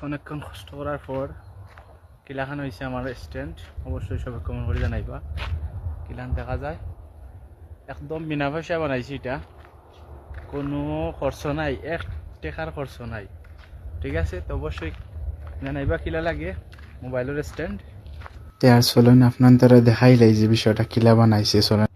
অনেকক্ষণ কষ্ট করার পর কিলাখান হয়েছে আমার স্ট্যান্ড। অবশ্যই সবাই কমেন্ট করে জানাইবা। কিলান দেখা যায় একদম বিনা পয়সা বানাইছি, এটা কোনো খরচ নাই, এক টাকার খরচ নাই। ঠিক আছে, তো অবশ্যই জানাইবা কিলা লাগে মোবাইলের স্ট্যান্ড। আর চলেন আপনার তারা দেখাইলাই যে বিষয়টা কিলা বানাইছে। চলেন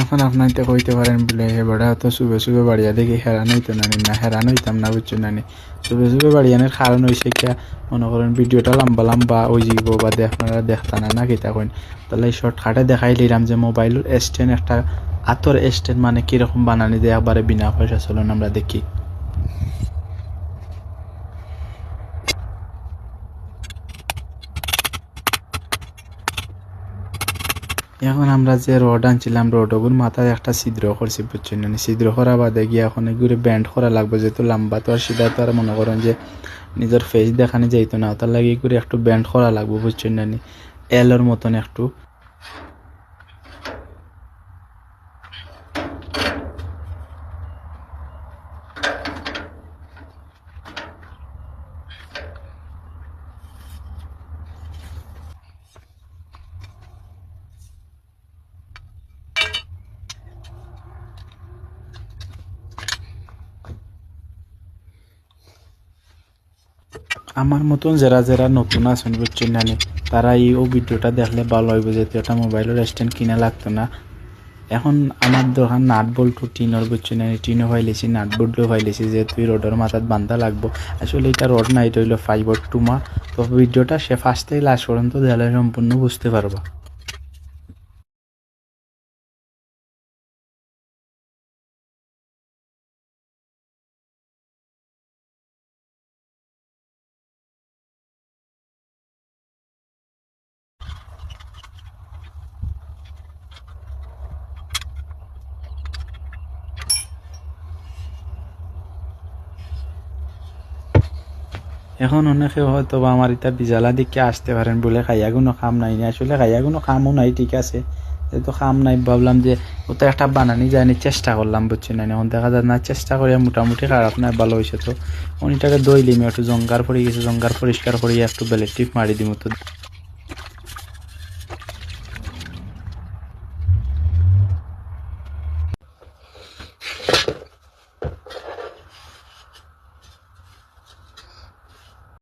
এখন আপনার তো কইতে পারেন বলে বড়া তো শুভে শুভে বাড়িয়া দেখি হেরান হইতো না হেরান হইতাম না, বুঝছো না। শুভে শুভে বাড়িয়ানের কারণ হয়েছে কি, মনে করেন ভিডিওটা লম্বা লম্বা ওই যাব বা আপনারা দেখতানা না কিতা কইন, তাহলে শর্টকাটে দেখাই দিলাম যে মোবাইলের স্ট্যান্ড একটা আতর স্ট্যান্ড মানে কিরকম বানানি দেয় একবারে বিনা পয়সা। চলুন আমরা দেখি। এখন আমরা যে রড আনছিলাম, রডগুর মাথায় একটা ছিদ্র করছি, বুঝছেন না। ছিদ্র করা বাদে গিয়ে এখন এগুলো ব্যান্ড করা লাগবে, যেহেতু লম্বা তো আর সিধা তো আর মনে করেন যে নিজের ফেস দেখানি যাইতো না, তার লাগে এগুলো একটু ব্যান্ড করা লাগবে, বুঝছেন না। এলের মতন একটু আমার মতন যারা যারা নতুন আছেন, বুঝছেন না, তারা এই ভিডিওটা দেখলে ভালো হইব, যেহেতু একটা মোবাইলের স্ট্যান্ড কিনা লাগতো না। এখন আমার দোকান নাট বল্টু টিনের, বুঝছেন না, টিনও ফাইলেছি, নাট বল্টু ফাইলেছি, যেহেতু এই রোডের মাথাত বান্ধা লাগবো। আসলে এটা রড না, এটা হইলো ফাইবার টুমা। তো ভিডিওটা সে ফার্স্ট থেকে লাস্ট পর্যন্ত দেখলে সম্পূর্ণ বুঝতে পারবা। এখন অনেকে হয়তো বা আমার এটা বিজালা দিকে আসতে পারেন বলে খাইয়াগুনো খাম নাই, আসলে খাইয়াগুনো খামও নাই, ঠিক আছে। যেহেতু খাম নাই, ভাবলাম যে ওটা একটা বানানি যায়নি, চেষ্টা করলাম, বুঝছেন না। এখন দেখা যায় না, চেষ্টা করিয়া মোটামুটি খারাপ নয়, ভালো হয়েছে। তো উনিটাকে দইলিম, একটু জঙ্গার পড়ে গেছে, জঙ্গার পরিষ্কার করিয়া একটু বেলের টিপ মারি দিম তো।